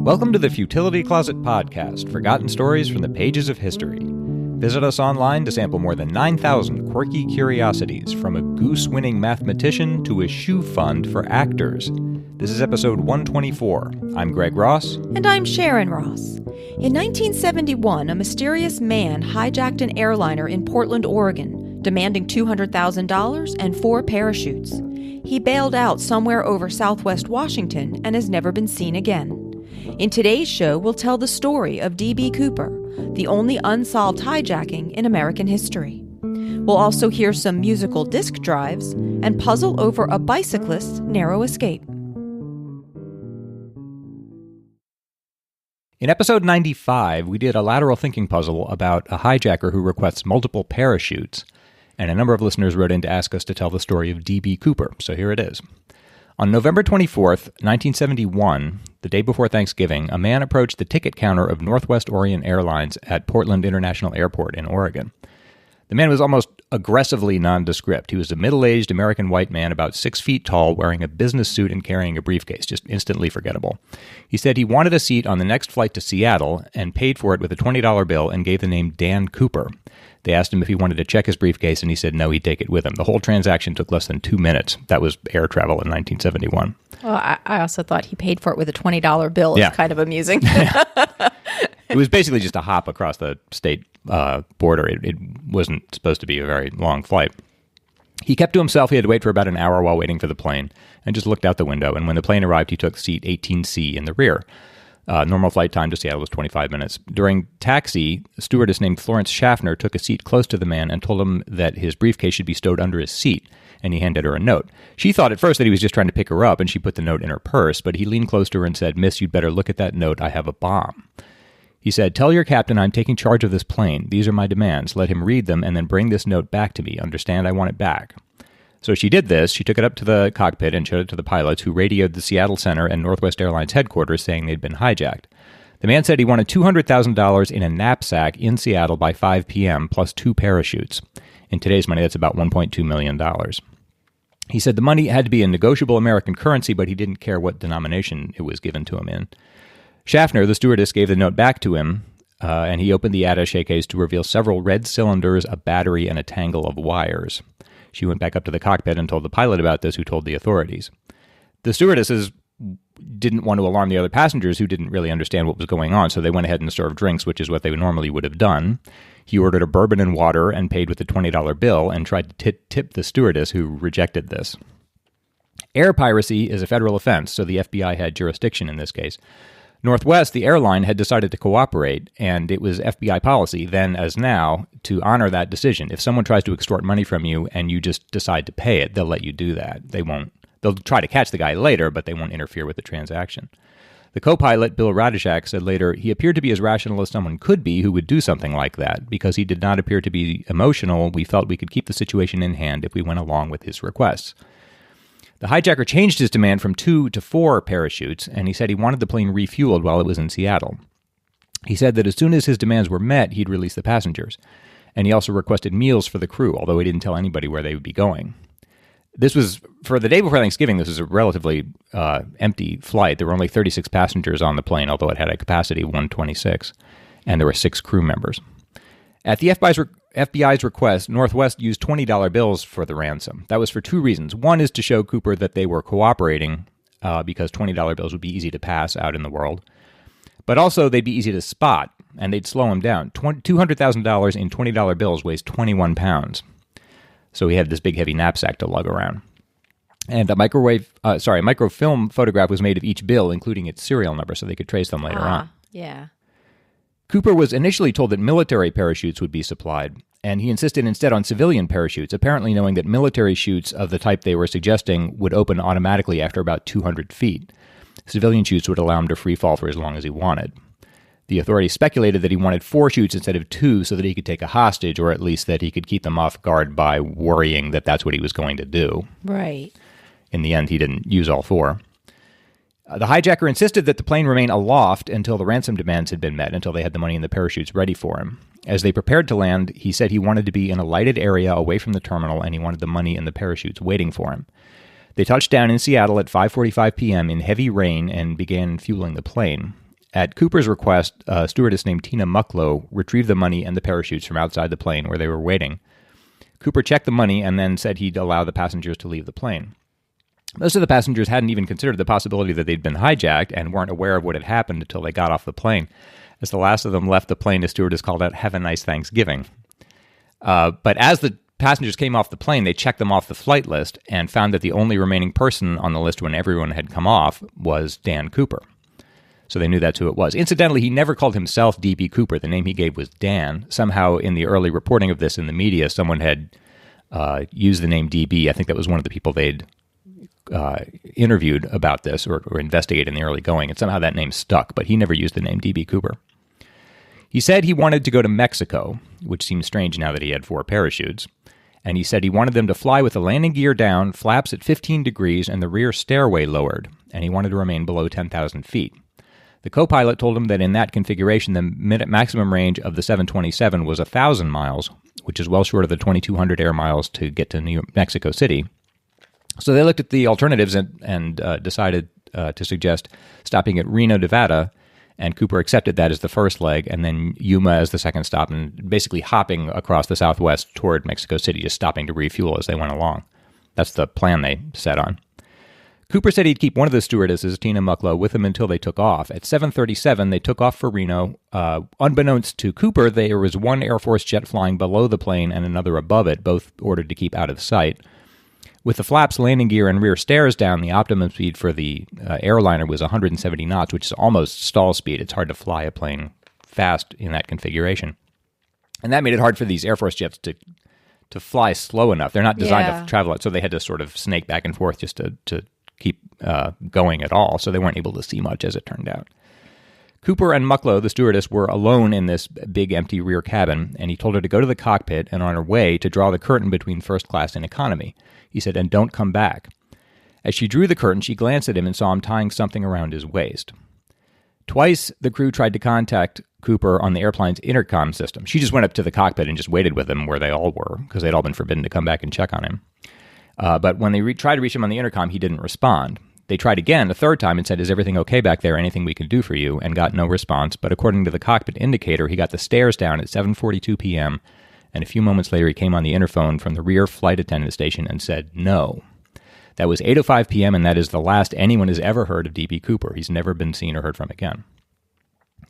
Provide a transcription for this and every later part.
Welcome to the Futility Closet Podcast, forgotten stories from the pages of history. Visit us online to sample more than 9,000 quirky curiosities, from a goose-winning mathematician to a shoe fund for actors. This is episode 124. I'm Greg Ross. And I'm Sharon Ross. In 1971, a mysterious man hijacked an airliner in Portland, Oregon, demanding $200,000 and 4 parachutes. He bailed out somewhere over southwest Washington and has never been seen again. In today's show, we'll tell the story of D.B. Cooper, the only unsolved hijacking in American history. We'll also hear some musical disc drives and puzzle over a bicyclist's narrow escape. In episode 95, we did a lateral thinking puzzle about a hijacker who requests multiple parachutes, and a number of listeners wrote in to ask us to tell the story of D.B. Cooper, so here it is. On November 24th, 1971, the day before Thanksgiving, a man approached the ticket counter of Northwest Orient Airlines at Portland International Airport in Oregon. The man was almost aggressively nondescript. He was a middle-aged American white man about 6 feet tall, wearing a business suit and carrying a briefcase, just instantly forgettable. He said he wanted a seat on the next flight to Seattle and paid for it with a $20 bill and gave the name Dan Cooper. They asked him if he wanted to check his briefcase, and he said no, he'd take it with him. The whole transaction took less than 2 minutes. That was air travel in 1971. Well, I also thought he paid for it with a $20 bill. It's kind of amusing. It was basically just a hop across the state border. It wasn't supposed to be a very long flight. He kept to himself. He had to wait for about an hour while waiting for the plane and just looked out the window. And when the plane arrived, he took seat 18C in the rear. Normal flight time to Seattle was 25 minutes. During taxi, a stewardess named Florence Schaffner took a seat close to the man and told him that his briefcase should be stowed under his seat, and he handed her a note. She thought at first that he was just trying to pick her up, and she put the note in her purse, but he leaned close to her and said, "Miss, you'd better look at that note. I have a bomb." He said, "Tell your captain I'm taking charge of this plane. These are my demands. Let him read them and then bring this note back to me. Understand? I want it back." So she did this. She took it up to the cockpit and showed it to the pilots, who radioed the Seattle Center and Northwest Airlines headquarters saying they'd been hijacked. The man said he wanted $200,000 in a knapsack in Seattle by 5 p.m. plus 2 parachutes. In today's money, that's about $1.2 million. He said the money had to be in negotiable American currency, but he didn't care what denomination it was given to him in. Schaffner, the stewardess, gave the note back to him, and he opened the attaché case to reveal several red cylinders, a battery, and a tangle of wires. She went back up to the cockpit and told the pilot about this, who told the authorities. The stewardesses didn't want to alarm the other passengers, who didn't really understand what was going on, so they went ahead and served drinks, which is what they normally would have done. He ordered a bourbon and water and paid with a $20 bill and tried to tip the stewardess, who rejected this. Air piracy is a federal offense, so the FBI had jurisdiction in this case. Northwest, the airline, had decided to cooperate, and it was FBI policy, then as now, to honor that decision. If someone tries to extort money from you and you just decide to pay it, they'll let you do that. They'll try to catch the guy later, but they won't interfere with the transaction. The co-pilot, Bill Radishak, said later, he appeared to be as rational as someone could be who would do something like that. Because he did not appear to be emotional, we felt we could keep the situation in hand if we went along with his requests. The hijacker changed his demand from 2 to 4 parachutes, and he said he wanted the plane refueled while it was in Seattle. He said that as soon as his demands were met, he'd release the passengers. And he also requested meals for the crew, although he didn't tell anybody where they would be going. This was, for the day before Thanksgiving, this was a relatively empty flight. There were only 36 passengers on the plane, although it had a capacity of 126, and there were 6 crew members. At the FBI's request, Northwest used $20 bills for the ransom. That was for 2 reasons. One is to show Cooper that they were cooperating, because $20 bills would be easy to pass out in the world. But also, they'd be easy to spot, and they'd slow him down. $200,000 in $20 bills weighs 21 pounds. So he had this big, heavy knapsack to lug around. And a microfilm photograph was made of each bill, including its serial number, so they could trace them later on. Yeah. Cooper was initially told that military parachutes would be supplied, and he insisted instead on civilian parachutes, apparently knowing that military chutes of the type they were suggesting would open automatically after about 200 feet. Civilian chutes would allow him to free fall for as long as he wanted. The authorities speculated that he wanted 4 chutes instead of 2 so that he could take a hostage, or at least that he could keep them off guard by worrying that that's what he was going to do. Right. In the end, he didn't use all 4. The hijacker insisted that the plane remain aloft until the ransom demands had been met, until they had the money and the parachutes ready for him. As they prepared to land, he said he wanted to be in a lighted area away from the terminal, and he wanted the money and the parachutes waiting for him. They touched down in Seattle at 5:45 p.m. in heavy rain and began fueling the plane. At Cooper's request, a stewardess named Tina Mucklow retrieved the money and the parachutes from outside the plane where they were waiting. Cooper checked the money and then said he'd allow the passengers to leave the plane. Most of the passengers hadn't even considered the possibility that they'd been hijacked and weren't aware of what had happened until they got off the plane. As the last of them left the plane, a stewardess called out, "Have a nice Thanksgiving." But as the passengers came off the plane, they checked them off the flight list and found that the only remaining person on the list when everyone had come off was Dan Cooper. So they knew that's who it was. Incidentally, he never called himself D.B. Cooper. The name he gave was Dan. Somehow, in the early reporting of this in the media, someone had used the name D.B. I think that was one of the people they'd interviewed about this or investigated in the early going, and somehow that name stuck, but he never used the name D.B. Cooper. He said he wanted to go to Mexico, which seems strange now that he had 4 parachutes, and he said he wanted them to fly with the landing gear down, flaps at 15 degrees, and the rear stairway lowered, and he wanted to remain below 10,000 feet. The co-pilot told him that in that configuration, the minute maximum range of the 727 was 1,000 miles, which is well short of the 2,200 air miles to get to Mexico City. So they looked at the alternatives and decided to suggest stopping at Reno, Nevada, and Cooper accepted that as the first leg, and then Yuma as the second stop, and basically hopping across the southwest toward Mexico City, just stopping to refuel as they went along. That's the plan they set on. Cooper said he'd keep one of the stewardesses, Tina Mucklow, with him until they took off. At 7:37, they took off for Reno. Unbeknownst to Cooper, there was one Air Force jet flying below the plane and another above it, both ordered to keep out of sight. With the flaps, landing gear, and rear stairs down, the optimum speed for the airliner was 170 knots, which is almost stall speed. It's hard to fly a plane fast in that configuration. And that made it hard for these Air Force jets to fly slow enough. They're not designed to travel it, so they had to sort of snake back and forth just to keep going at all, so they weren't able to see much, as it turned out. Cooper and Mucklow, the stewardess, were alone in this big empty rear cabin, and he told her to go to the cockpit and on her way to draw the curtain between first class and economy. He said, "And don't come back." As she drew the curtain, she glanced at him and saw him tying something around his waist. Twice, the crew tried to contact Cooper on the airplane's intercom system. She just went up to the cockpit and just waited with him where they all were, because they'd all been forbidden to come back and check on him. But when they tried to reach him on the intercom, he didn't respond. They tried again a third time and said, "Is everything okay back there? Anything we can do for you?" and got no response. But according to the cockpit indicator, he got the stairs down at 7:42 p.m., and a few moments later he came on the interphone from the rear flight attendant station and said no. That was 8:05 p.m., and that is the last anyone has ever heard of D.B. Cooper. He's never been seen or heard from again.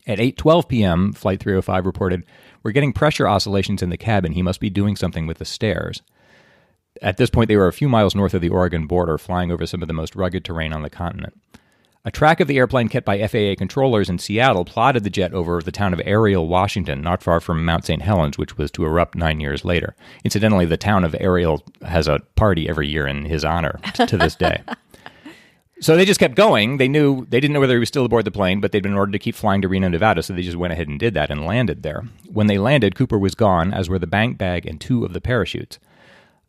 At 8:12 p.m., Flight 305 reported, "We're getting pressure oscillations in the cabin. He must be doing something with the stairs." At this point, they were a few miles north of the Oregon border, flying over some of the most rugged terrain on the continent. A track of the airplane kept by FAA controllers in Seattle plotted the jet over the town of Ariel, Washington, not far from Mount St. Helens, which was to erupt 9 years later. Incidentally, the town of Ariel has a party every year in his honor to this day. So they just kept going. They didn't know whether he was still aboard the plane, but they'd been ordered to keep flying to Reno, Nevada, so they just went ahead and did that and landed there. When they landed, Cooper was gone, as were the bank bag and 2 of the parachutes.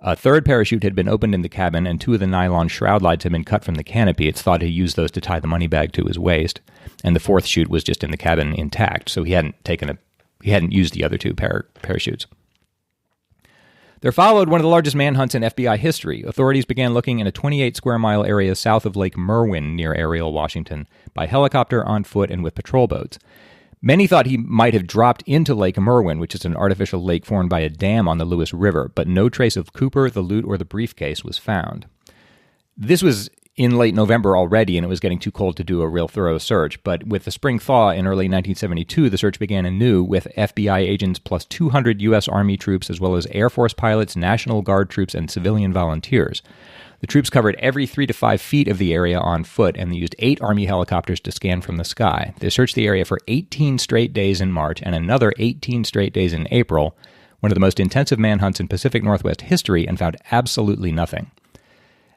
A third parachute had been opened in the cabin, and 2 of the nylon shroud lights had been cut from the canopy. It's thought he used those to tie the money bag to his waist. And the 4th chute was just in the cabin intact, so he hadn't used the other 2 parachutes. There followed one of the largest manhunts in FBI history. Authorities began looking in a 28-square-mile area south of Lake Merwin near Ariel, Washington, by helicopter, on foot, and with patrol boats. Many thought he might have dropped into Lake Merwin, which is an artificial lake formed by a dam on the Lewis River, but no trace of Cooper, the loot, or the briefcase was found. This was in late November already, and it was getting too cold to do a real thorough search, but with the spring thaw in early 1972, the search began anew with FBI agents plus 200 U.S. Army troops, as well as Air Force pilots, National Guard troops, and civilian volunteers. The troops covered every 3 to 5 feet of the area on foot, and they used 8 Army helicopters to scan from the sky. They searched the area for 18 straight days in March and another 18 straight days in April, one of the most intensive manhunts in Pacific Northwest history, and found absolutely nothing.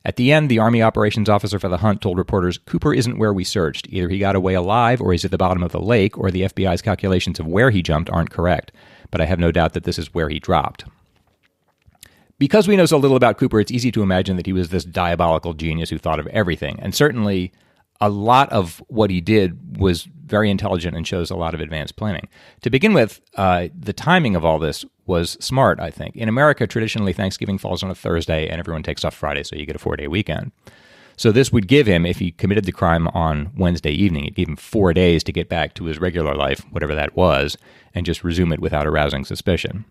At the end, the Army operations officer for the hunt told reporters, "Cooper isn't where we searched. Either he got away alive, or he's at the bottom of the lake, or the FBI's calculations of where he jumped aren't correct. But I have no doubt that this is where he dropped." Because we know so little about Cooper, it's easy to imagine that he was this diabolical genius who thought of everything. And certainly a lot of what he did was very intelligent and shows a lot of advanced planning. To begin with, the timing of all this was smart, I think. In America, traditionally, Thanksgiving falls on a Thursday and everyone takes off Friday, so you get a 4-day weekend. So this would give him, if he committed the crime on Wednesday evening, it'd give him 4 days to get back to his regular life, whatever that was, and just resume it without arousing suspicion.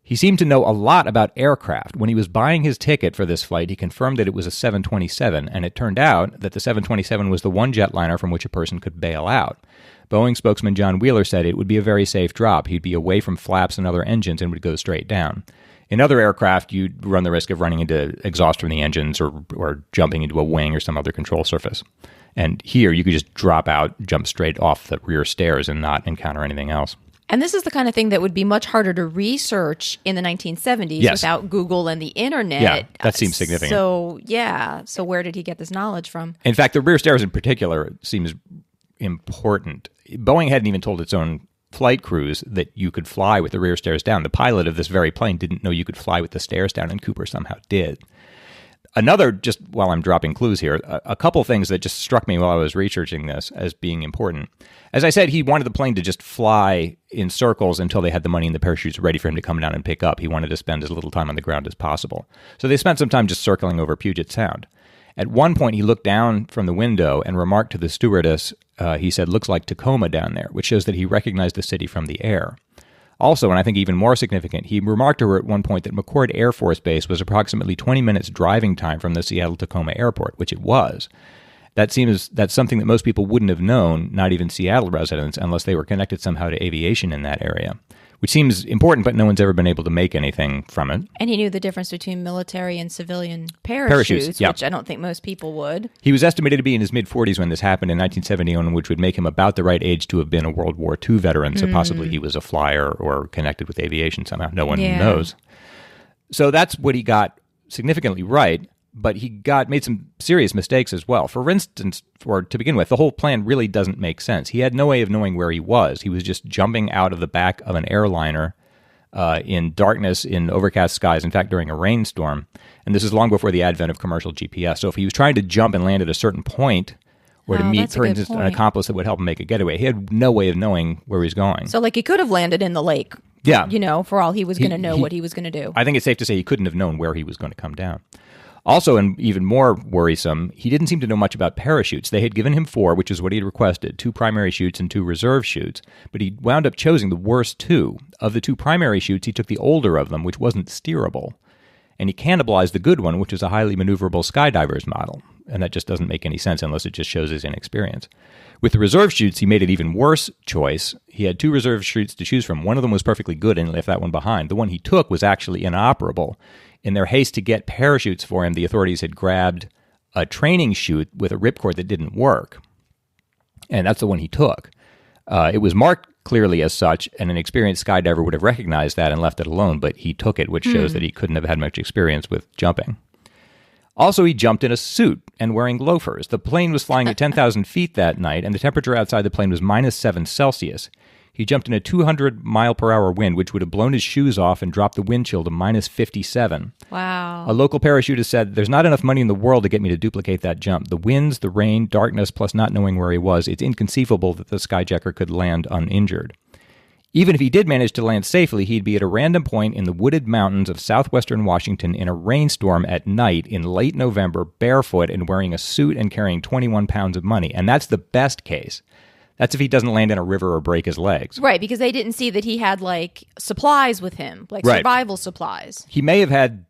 He seemed to know a lot about aircraft. When he was buying his ticket for this flight, he confirmed that it was a 727, and it turned out that the 727 was the one jetliner from which a person could bail out. Boeing spokesman John Wheeler said it would be a very safe drop. He'd be away from flaps and other engines and would go straight down. In other aircraft, you'd run the risk of running into exhaust from the engines or jumping into a wing or some other control surface. And here, you could just drop out, jump straight off the rear stairs and not encounter anything else. And this is the kind of thing that would be much harder to research in the 1970s without Google and the internet. Yeah, that seems significant. So where did he get this knowledge from? In fact, the rear stairs in particular seems important. Boeing hadn't even told its own flight crews that you could fly with the rear stairs down. The pilot of this very plane didn't know you could fly with the stairs down, and Cooper somehow did. Another, just while I'm dropping clues here, a couple things that just struck me while I was researching this as being important. As I said, he wanted the plane to just fly in circles until they had the money and the parachutes ready for him to come down and pick up. He wanted to spend as little time on the ground as possible. So they spent some time just circling over Puget Sound. At one point, he looked down from the window and remarked to the stewardess, he said, "Looks like Tacoma down there," which shows that he recognized the city from the air. Also, and I think even more significant, he remarked to her at one point that McChord Air Force Base was approximately 20 minutes driving time from the Seattle-Tacoma airport, which it was. That's something that most people wouldn't have known, not even Seattle residents, unless they were connected somehow to aviation in that area, which seems important, but no one's ever been able to make anything from it. And he knew the difference between military and civilian parachutes, yeah. Which I don't think most people would. He was estimated to be in his mid-40s when this happened in 1971, which would make him about the right age to have been a World War II veteran, so possibly he was a flyer or connected with aviation somehow. No one knows. So that's what he got significantly right, but he made some serious mistakes as well. For instance, to begin with, the whole plan really doesn't make sense. He had no way of knowing where he was. He was just jumping out of the back of an airliner in darkness, in overcast skies, in fact, during a rainstorm. And this is long before the advent of commercial GPS. So if he was trying to jump and land at a certain point or to meet, for instance, an accomplice that would help him make a getaway, he had no way of knowing where he was going. So like he could have landed in the lake, for all he was going to know what he was going to do. I think it's safe to say he couldn't have known where he was going to come down. Also, and even more worrisome, he didn't seem to know much about parachutes. They had given him 4, which is what he had requested, 2 primary chutes and 2 reserve chutes, but he wound up choosing the worst 2. Of the 2 primary chutes, he took the older of them, which wasn't steerable, and he cannibalized the good one, which was a highly maneuverable skydiver's model, and that just doesn't make any sense unless it just shows his inexperience. With the reserve chutes, he made an even worse choice. He had 2 reserve chutes to choose from. One of them was perfectly good and left that one behind. The one he took was actually inoperable. In their haste to get parachutes for him, the authorities had grabbed a training chute with a ripcord that didn't work. And that's the one he took. It was marked clearly as such, and an experienced skydiver would have recognized that and left it alone, but he took it, which shows that he couldn't have had much experience with jumping. Also, he jumped in a suit and wearing loafers. The plane was flying at 10,000 feet that night, and the temperature outside the plane was -7 Celsius. He jumped in a 200-mile-per-hour wind, which would have blown his shoes off and dropped the wind chill to -57. Wow. A local parachutist said, "There's not enough money in the world to get me to duplicate that jump. The winds, the rain, darkness, plus not knowing where he was, it's inconceivable that the skyjacker could land uninjured." Even if he did manage to land safely, he'd be at a random point in the wooded mountains of southwestern Washington in a rainstorm at night in late November, barefoot and wearing a suit and carrying 21 pounds of money. And that's the best case. That's if he doesn't land in a river or break his legs. Right, because they didn't see that he had, like, supplies with him, like survival supplies. He may have had,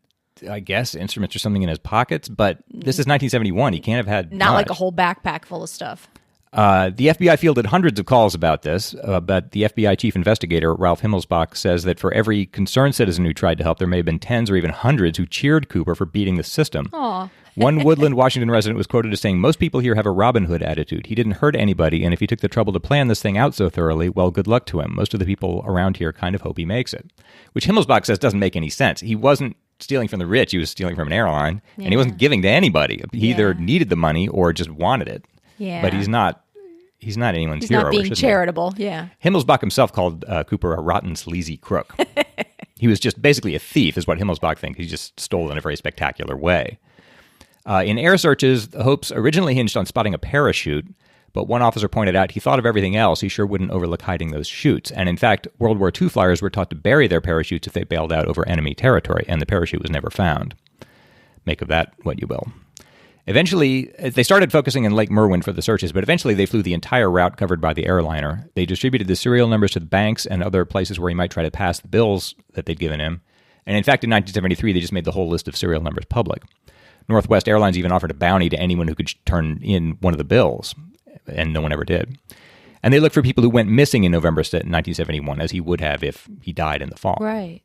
I guess, instruments or something in his pockets, but this is 1971. He can't have had Not much. like a whole backpack full of stuff. The FBI fielded hundreds of calls about this, but the FBI chief investigator, Ralph Himmelsbach, says that for every concerned citizen who tried to help, there may have been tens or even hundreds who cheered Cooper for beating the system. Aw. One Woodland, Washington resident was quoted as saying, "Most people here have a Robin Hood attitude. He didn't hurt anybody, and if he took the trouble to plan this thing out so thoroughly, well, good luck to him. Most of the people around here kind of hope he makes it." Which Himmelsbach says doesn't make any sense. He wasn't stealing from the rich. He was stealing from an airline, and he wasn't giving to anybody. He either needed the money or just wanted it. Yeah. But he's not anyone's hero. He's not being charitable, Himmelsbach himself called Cooper a rotten, sleazy crook. He was just basically a thief, is what Himmelsbach thinks. He just stole in a very spectacular way. In air searches, the hopes originally hinged on spotting a parachute, but one officer pointed out he thought of everything else. He sure wouldn't overlook hiding those chutes. And in fact, World War II flyers were taught to bury their parachutes if they bailed out over enemy territory, and the parachute was never found. Make of that what you will. Eventually, they started focusing in Lake Merwin for the searches, but eventually they flew the entire route covered by the airliner. They distributed the serial numbers to the banks and other places where he might try to pass the bills that they'd given him. And in fact, in 1973, they just made the whole list of serial numbers public. Northwest Airlines even offered a bounty to anyone who could turn in one of the bills, and no one ever did. And they looked for people who went missing in November 1971, as he would have if he died in the fall. Right.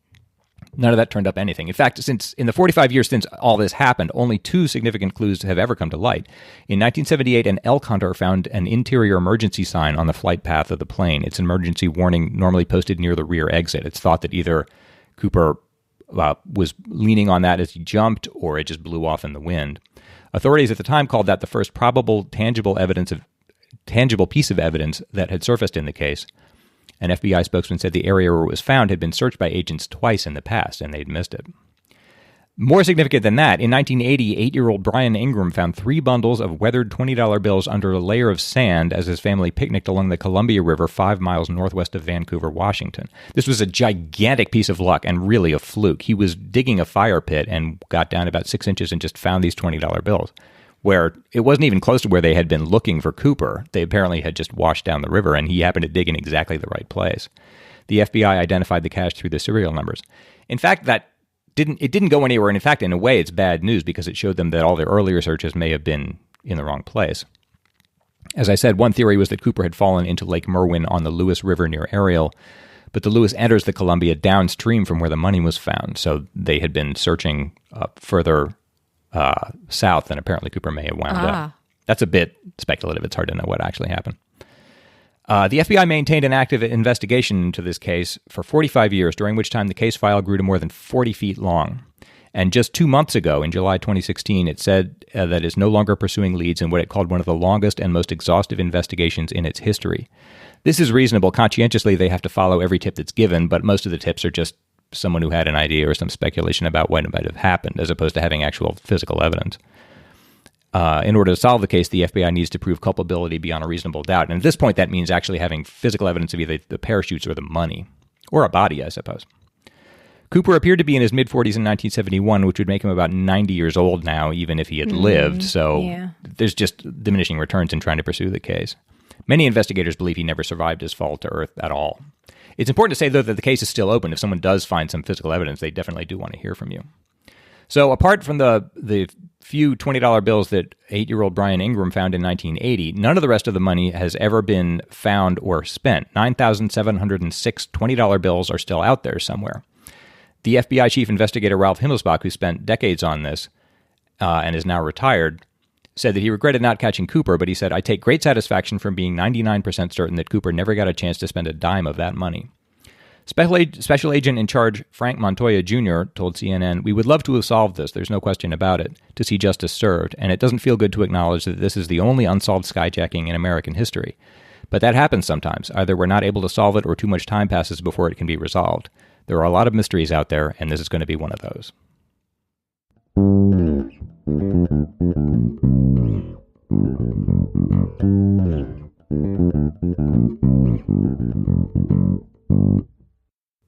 None of that turned up anything. In fact, in the 45 years since all this happened, only 2 significant clues have ever come to light. In 1978, an elk hunter found an interior emergency sign on the flight path of the plane. It's an emergency warning normally posted near the rear exit. It's thought that either Cooper was leaning on that as he jumped, or it just blew off in the wind. Authorities at the time called that the first probable tangible piece of evidence that had surfaced in the case. An FBI spokesman said the area where it was found had been searched by agents twice in the past, and they'd missed it. More significant than that, in 1980, 8-year-old Brian Ingram found 3 bundles of weathered $20 bills under a layer of sand as his family picnicked along the Columbia River 5 miles northwest of Vancouver, Washington. This was a gigantic piece of luck and really a fluke. He was digging a fire pit and got down about 6 inches and just found these $20 bills, where it wasn't even close to where they had been looking for Cooper. They apparently had just washed down the river, and he happened to dig in exactly the right place. The FBI identified the cache through the serial numbers. In fact, it didn't go anywhere, and in fact, in a way, it's bad news because it showed them that all their earlier searches may have been in the wrong place. As I said, one theory was that Cooper had fallen into Lake Merwin on the Lewis River near Ariel, but the Lewis enters the Columbia downstream from where the money was found, so they had been searching further south, and apparently Cooper may have wound up. That's a bit speculative. It's hard to know what actually happened. The FBI maintained an active investigation into this case for 45 years, during which time the case file grew to more than 40 feet long. And just 2 months ago, in July 2016, it said that it's no longer pursuing leads in what it called one of the longest and most exhaustive investigations in its history. This is reasonable. Conscientiously, they have to follow every tip that's given, but most of the tips are just someone who had an idea or some speculation about what might have happened, as opposed to having actual physical evidence. In order to solve the case, the FBI needs to prove culpability beyond a reasonable doubt. And at this point, that means actually having physical evidence of either the parachutes or the money, or a body, I suppose. Cooper appeared to be in his mid-40s in 1971, which would make him about 90 years old now, even if he had lived. So there's just diminishing returns in trying to pursue the case. Many investigators believe he never survived his fall to Earth at all. It's important to say, though, that the case is still open. If someone does find some physical evidence, they definitely do want to hear from you. So apart from the few $20 bills that 8-year-old Brian Ingram found in 1980, none of the rest of the money has ever been found or spent. 9,706 $20 bills are still out there somewhere. The FBI chief investigator Ralph Himmelsbach, who spent decades on this and is now retired, said that he regretted not catching Cooper, but he said, "I take great satisfaction from being 99% certain that Cooper never got a chance to spend a dime of that money." Special Agent in Charge Frank Montoya Jr. told CNN, "We would love to have solved this, there's no question about it, to see justice served, and it doesn't feel good to acknowledge that this is the only unsolved skyjacking in American history. But that happens sometimes. Either we're not able to solve it or too much time passes before it can be resolved. There are a lot of mysteries out there, and this is going to be one of those."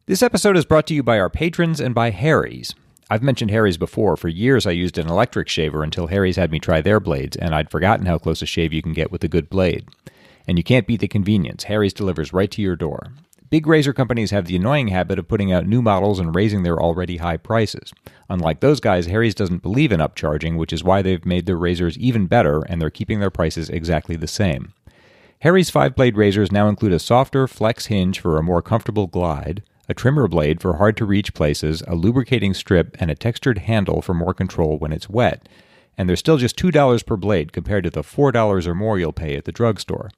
This episode is brought to you by our patrons and by Harry's. I've mentioned Harry's before. For years, I used an electric shaver until Harry's had me try their blades, and I'd forgotten how close a shave you can get with a good blade. And you can't beat the convenience. Harry's delivers right to your door. Big razor companies have the annoying habit of putting out new models and raising their already high prices. Unlike those guys, Harry's doesn't believe in upcharging, which is why they've made their razors even better, and they're keeping their prices exactly the same. Harry's 5-blade razors now include a softer flex hinge for a more comfortable glide, a trimmer blade for hard-to-reach places, a lubricating strip, and a textured handle for more control when it's wet. And they're still just $2 per blade compared to the $4 or more you'll pay at the drugstore.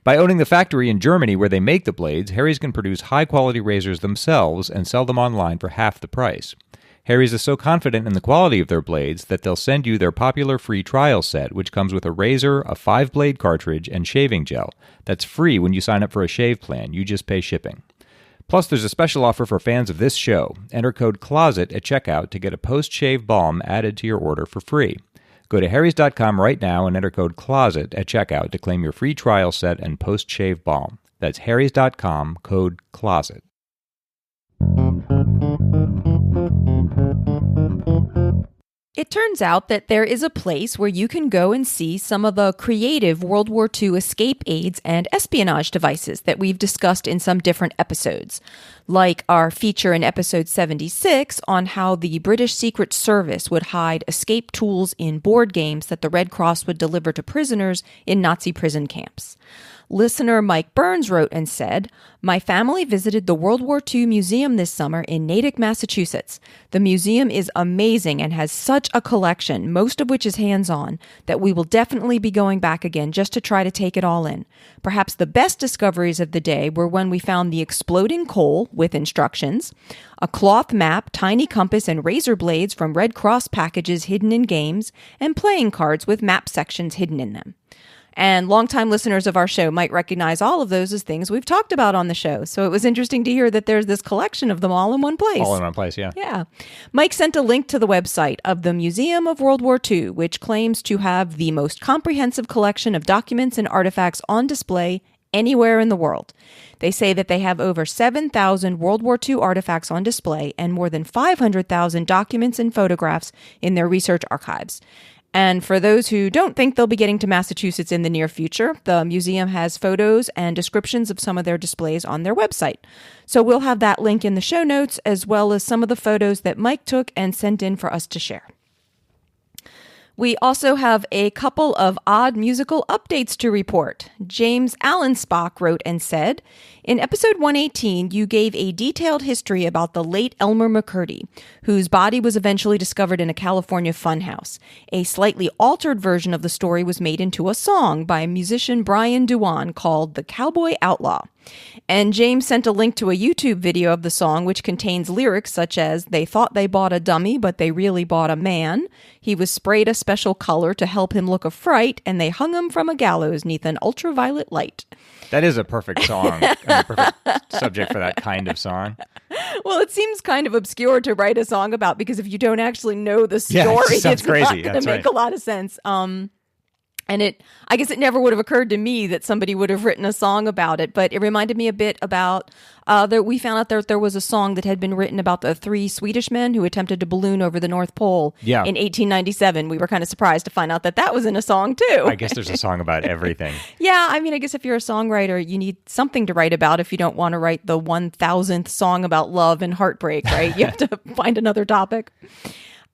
By owning the factory in Germany where they make the blades, Harry's can produce high-quality razors themselves and sell them online for half the price. Harry's is so confident in the quality of their blades that they'll send you their popular free trial set, which comes with a razor, a 5-blade cartridge, and shaving gel. That's free when you sign up for a shave plan. You just pay shipping. Plus, there's a special offer for fans of this show. Enter code CLOSET at checkout to get a post-shave balm added to your order for free. Go to harrys.com right now and enter code CLOSET at checkout to claim your free trial set and post-shave balm. That's harrys.com, code CLOSET. It turns out that there is a place where you can go and see some of the creative World War II escape aids and espionage devices that we've discussed in some different episodes, like our feature in episode 76 on how the British Secret Service would hide escape tools in board games that the Red Cross would deliver to prisoners in Nazi prison camps. Listener Mike Burns wrote and said, "My family visited the World War II Museum this summer in Natick, Massachusetts. The museum is amazing and has such a collection, most of which is hands-on, that we will definitely be going back again just to try to take it all in. Perhaps the best discoveries of the day were when we found the exploding coal with instructions, a cloth map, tiny compass, and razor blades from Red Cross packages hidden in games, and playing cards with map sections hidden in them." And longtime listeners of our show might recognize all of those as things we've talked about on the show. So it was interesting to hear that there's this collection of them all in one place. All in one place, yeah. Yeah. Mike sent a link to the website of the Museum of World War II, which claims to have the most comprehensive collection of documents and artifacts on display anywhere in the world. They say that they have over 7,000 World War II artifacts on display and more than 500,000 documents and photographs in their research archives. And for those who don't think they'll be getting to Massachusetts in the near future, the museum has photos and descriptions of some of their displays on their website. So we'll have that link in the show notes, as well as some of the photos that Mike took and sent in for us to share. We also have a couple of odd musical updates to report. James Allensbach wrote and said, "In episode 118, you gave a detailed history about the late Elmer McCurdy, whose body was eventually discovered in a California funhouse. A slightly altered version of the story was made into a song by musician Brian Dewan called The Cowboy Outlaw." And James sent a link to a YouTube video of the song, which contains lyrics such as, "They thought they bought a dummy, but they really bought a man. He was sprayed a special color to help him look a fright, and they hung him from a gallows neath an ultraviolet light." That is a perfect song, a perfect subject for that kind of song. Well, it seems kind of obscure to write a song about, because if you don't actually know the story, Yeah, it it's sounds crazy. not going That's to make right. a lot of sense. And I guess it never would have occurred to me that somebody would have written a song about it, but it reminded me a bit about that we found out that there was a song that had been written about the 3 Swedish men who attempted to balloon over the North Pole in 1897. We were kind of surprised to find out that that was in a song too. I guess there's a song about everything. Yeah, I mean, I guess if you're a songwriter, you need something to write about if you don't want to write the 1,000th song about love and heartbreak, right? You have to find another topic.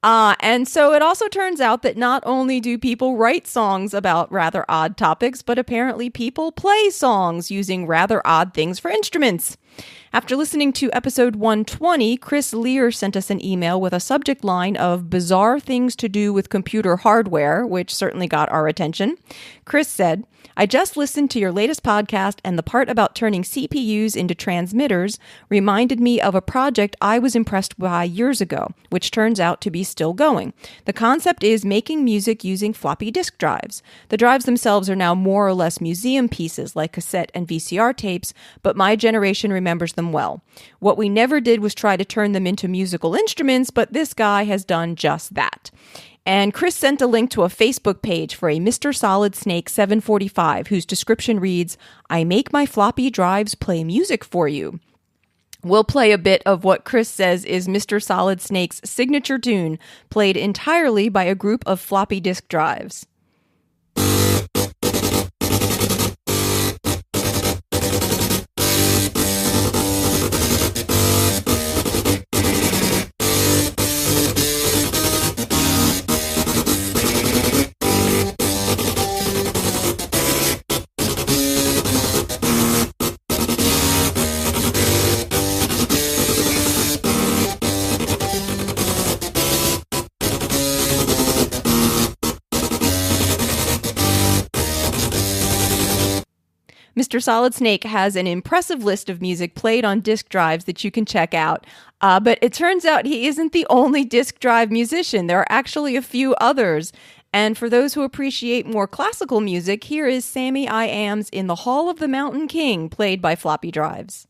And so it also turns out that not only do people write songs about rather odd topics, but apparently people play songs using rather odd things for instruments. After listening to episode 120, Chris Lear sent us an email with a subject line of bizarre things to do with computer hardware, which certainly got our attention. Chris said, "I just listened to your latest podcast, and the part about turning CPUs into transmitters reminded me of a project I was impressed by years ago, which turns out to be still going. The concept is making music using floppy disk drives. The drives themselves are now more or less museum pieces like cassette and VCR tapes, but my generation remembers them well. What we never did was try to turn them into musical instruments, but this guy has done just that." And Chris sent a link to a Facebook page for a Mr. Solid Snake 745, whose description reads, "I make my floppy drives play music for you." We'll play a bit of what Chris says is Mr. Solid Snake's signature tune, played entirely by a group of floppy disk drives. Mr. Solid Snake has an impressive list of music played on disk drives that you can check out. But it turns out he isn't the only disk drive musician. There are actually a few others. And for those who appreciate more classical music, here is Sammy I Am's In the Hall of the Mountain King, played by floppy drives.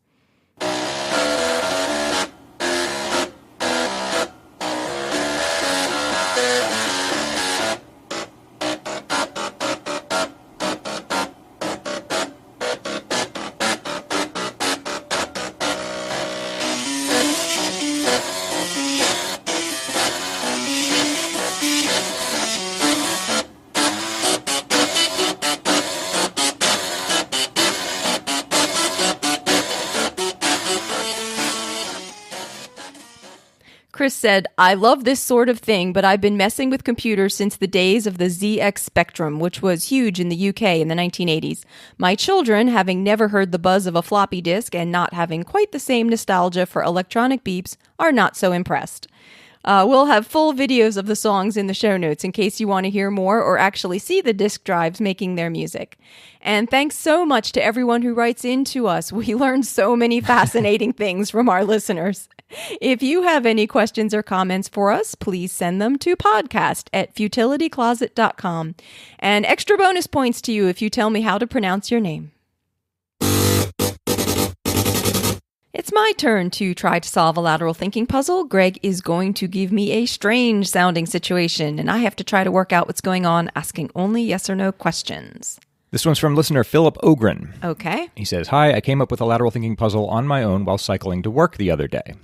Chris said, I love this sort of thing, but I've been messing with computers since the days of the ZX Spectrum, which was huge in the UK in the 1980s. My children, having never heard the buzz of a floppy disk and not having quite the same nostalgia for electronic beeps, are not so impressed. We'll have full videos of the songs in the show notes in case you want to hear more or actually see the disk drives making their music. And thanks so much to everyone who writes in to us. We learned so many fascinating things from our listeners. If you have any questions or comments for us, please send them to podcast@futilitycloset.com. And extra bonus points to you if you tell me how to pronounce your name. It's my turn to try to solve a lateral thinking puzzle. Greg is going to give me a strange sounding situation, and I have to try to work out what's going on, asking only yes or no questions. This one's from listener Philip Ogren. Okay. He says, Hi, I came up with a lateral thinking puzzle on my own while cycling to work the other day.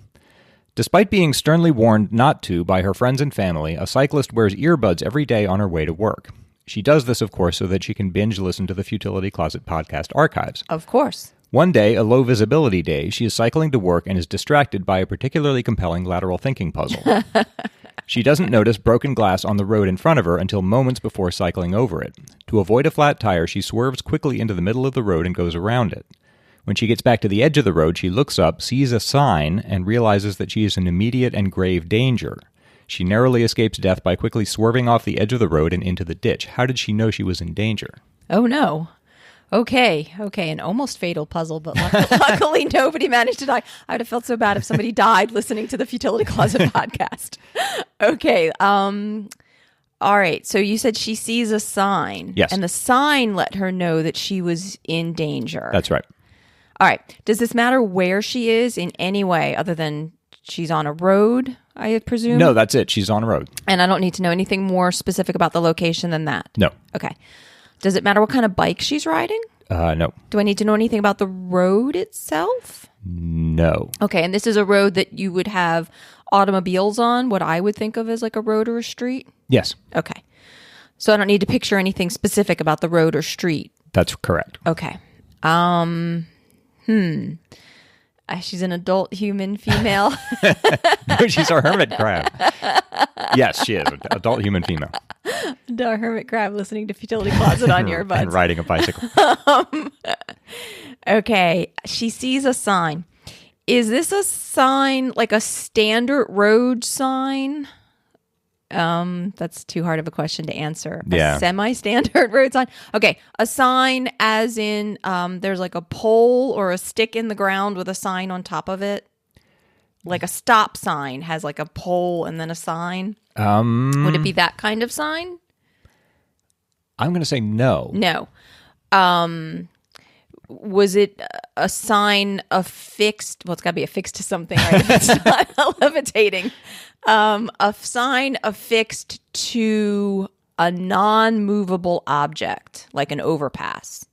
Despite being sternly warned not to by her friends and family, a cyclist wears earbuds every day on her way to work. She does this, of course, so that she can binge listen to the Futility Closet podcast archives. Of course. One day, a low visibility day, she is cycling to work and is distracted by a particularly compelling lateral thinking puzzle. She doesn't notice broken glass on the road in front of her until moments before cycling over it. To avoid a flat tire, she swerves quickly into the middle of the road and goes around it. When she gets back to the edge of the road, she looks up, sees a sign, and realizes that she is in immediate and grave danger. She narrowly escapes death by quickly swerving off the edge of the road and into the ditch. How did she know she was in danger? Oh, no. Okay, an almost fatal puzzle, but luckily nobody managed to die. I would have felt so bad if somebody died listening to the Futility Closet podcast. Okay, all right, so you said she sees a sign. Yes. And the sign let her know that she was in danger. That's right. All right, does this matter where she is in any way other than she's on a road, I presume? No, that's it. She's on a road. And I don't need to know anything more specific about the location than that? No. Okay. Does it matter what kind of bike she's riding? No. Do I need to know anything about the road itself? No. Okay, and this is a road that you would have automobiles on, what I would think of as like a road or a street? Yes. Okay. So I don't need to picture anything specific about the road or street? That's correct. Okay. She's an adult human female. No, she's a hermit crab. Yes, she is. An adult human female. The hermit crab listening to Futility Closet on your butt. And riding a bicycle. Okay, she sees a sign. Is this a sign, like a standard road sign? That's too hard of a question to answer. Yeah. A semi-standard road sign. Okay, a sign as in there's like a pole or a stick in the ground with a sign on top of it. Like a stop sign has like a pole and then a sign. Would it be that kind of sign? I'm going to say no. No. Was it a sign affixed? Well, it's got to be affixed to something, right? If it's not levitating. A sign affixed to a non-movable object, like an overpass.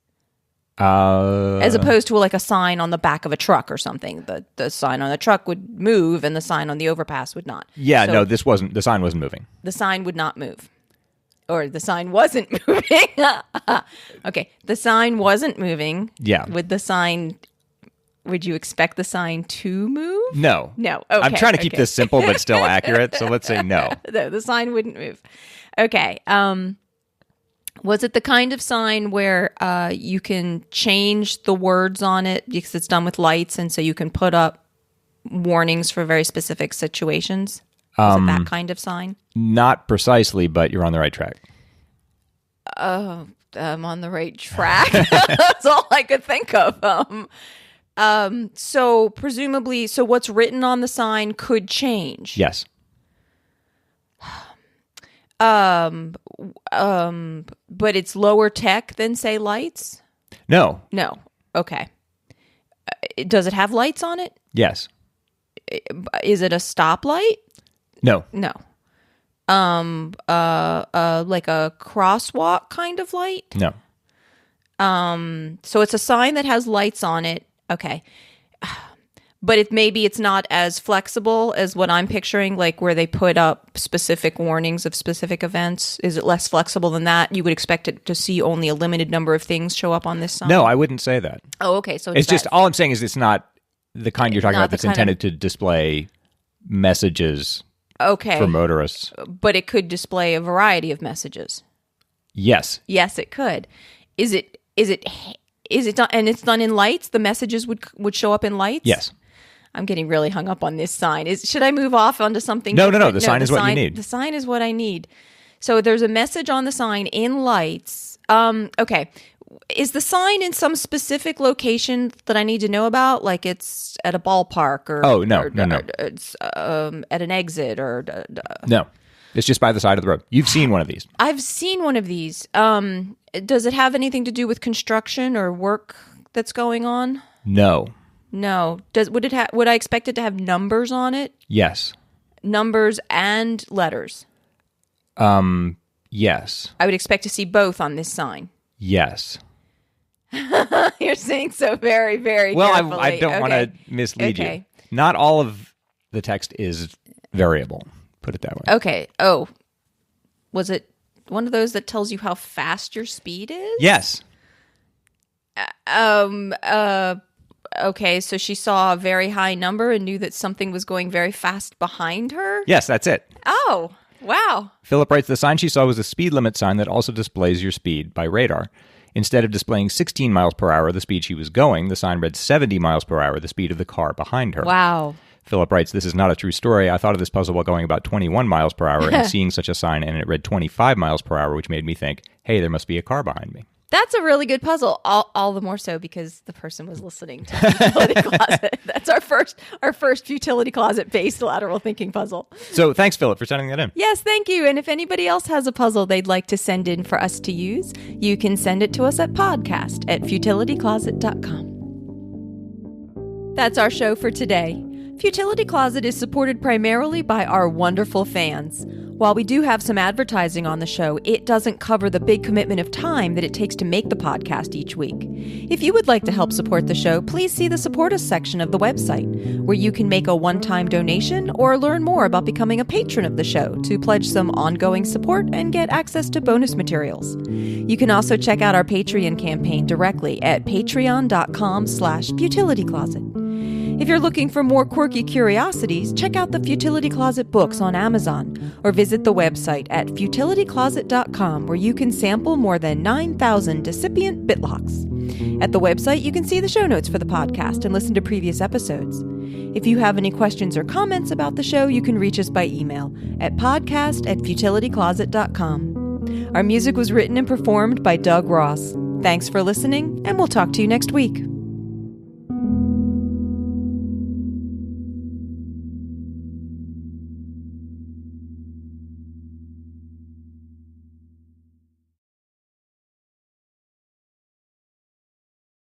As opposed to like a sign on the back of a truck or something. The sign on the truck would move and the sign on the overpass would not. Yeah, So no, the sign wasn't moving. the sign would not move. Or the sign wasn't moving. Okay, the sign wasn't moving. Yeah. Would you expect the sign to move? No. No. Okay. I'm trying to keep this simple but still accurate, so let's say no. No, the sign wouldn't move. Okay. Was it the kind of sign where you can change the words on it because it's done with lights and so you can put up warnings for very specific situations? Is it that kind of sign? Not precisely, but you're on the right track. Oh, I'm on the right track. That's all I could think of. So presumably, what's written on the sign could change. Yes. But it's lower tech than, say, lights? No. No. Okay. Does it have lights on it? Yes. Is it a stoplight? No. No. Like a crosswalk kind of light? No. So it's a sign that has lights on it. Okay. But maybe it's not as flexible as what I'm picturing, like where they put up specific warnings of specific events. Is it less flexible than that? You would expect it to see only a limited number of things show up on this sign? No, I wouldn't say that. Oh, okay. So It's just, all I'm saying is it's not the kind you're talking Not about the that's kind of- intended to display messages Okay. for motorists. But it could display a variety of messages. Yes. Yes, it could. Is it done, and it's done in lights? The messages would show up in lights? Yes. I'm getting really hung up on this sign. Should I move off onto something No. different? The sign is what you need. The sign is what I need. So there's a message on the sign in lights. Okay. Is the sign in some specific location that I need to know about? Like it's at a ballpark or... No. It's at an exit or... No. It's just by the side of the road. You've seen one of these. I've seen one of these. Does it have anything to do with construction or work that's going on? No. No. Would I expect it to have numbers on it? Yes. Numbers and letters? Yes. I would expect to see both on this sign. Yes. You're saying so very, very well, carefully. I don't want to mislead you. Not all of the text is variable. Put it that way. Okay. Oh. Was it one of those that tells you how fast your speed is? Yes. Okay, so she saw a very high number and knew that something was going very fast behind her? Yes, that's it. Oh, wow. Philip writes, the sign she saw was a speed limit sign that also displays your speed by radar. Instead of displaying 16 miles per hour, the speed she was going, the sign read 70 miles per hour, the speed of the car behind her. Wow. Philip writes, this is not a true story. I thought of this puzzle while going about 21 miles per hour and seeing such a sign, and it read 25 miles per hour, which made me think, hey, there must be a car behind me. That's a really good puzzle. All the more so because the person was listening to Futility Closet. That's our first Futility Closet-based lateral thinking puzzle. So thanks, Philip, for sending that in. Yes, thank you. And if anybody else has a puzzle they'd like to send in for us to use, you can send it to us at podcast@futilitycloset.com. That's our show for today. Futility Closet is supported primarily by our wonderful fans. While we do have some advertising on the show, it doesn't cover the big commitment of time that it takes to make the podcast each week. If you would like to help support the show, please see the Support Us section of the website, where you can make a one-time donation or learn more about becoming a patron of the show to pledge some ongoing support and get access to bonus materials. You can also check out our Patreon campaign directly at patreon.com/futilitycloset. If you're looking for more quirky curiosities, check out the Futility Closet books on Amazon or visit the website at futilitycloset.com, where you can sample more than 9,000 discipient bitlocks. At the website, you can see the show notes for the podcast and listen to previous episodes. If you have any questions or comments about the show, you can reach us by email at podcast@futilitycloset.com. Our music was written and performed by Doug Ross. Thanks for listening, and we'll talk to you next week.